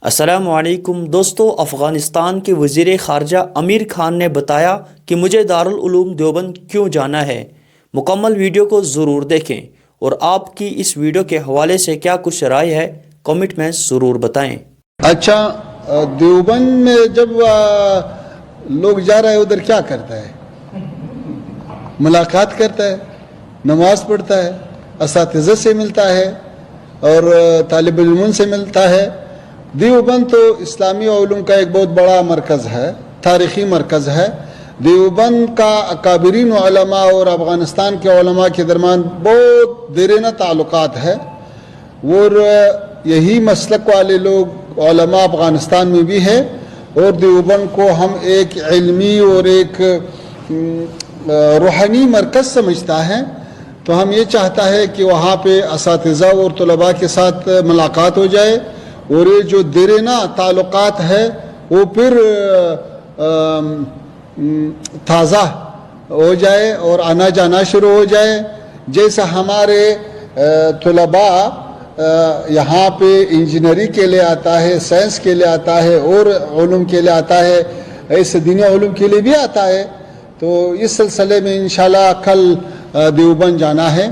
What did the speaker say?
السلام علیکم دوستو، افغانستان کے وزیر خارجہ امیر خان نے بتایا کہ مجھے دارالعلوم دیوبند کیوں جانا ہے۔ مکمل ویڈیو کو ضرور دیکھیں اور آپ کی اس ویڈیو کے حوالے سے کیا کچھ رائے ہے کمنٹ میں ضرور بتائیں۔ اچھا، دیوبند میں جب لوگ جا رہے ہیں ادھر کیا کرتا ہے؟ ملاقات کرتا ہے، نماز پڑھتا ہے، اساتذہ سے ملتا ہے اور طالب علموں سے ملتا ہے۔ دیوبند تو اسلامی علوم کا ایک بہت بڑا مرکز ہے، تاریخی مرکز ہے۔ دیوبند کا اکابرین علماء اور افغانستان کے علماء کے درمیان بہت دیرینہ تعلقات ہے، اور یہی مسلک والے لوگ علماء افغانستان میں بھی ہے، اور دیوبند کو ہم ایک علمی اور ایک روحانی مرکز سمجھتا ہے۔ تو ہم یہ چاہتا ہے کہ وہاں پہ اساتذہ اور طلباء کے ساتھ ملاقات ہو جائے، اور یہ جو دیرینہ تعلقات ہے وہ پھر تازہ ہو جائے اور آنا جانا شروع ہو جائے۔ جیسا ہمارے طلباء یہاں پہ انجینئرنگ کے لیے آتا ہے، سائنس کے لیے آتا ہے اور علوم کے لیے آتا ہے، ایسے دینی علوم کے لیے بھی آتا ہے۔ تو اس سلسلے میں انشاءاللہ کل دیوبند جانا ہے۔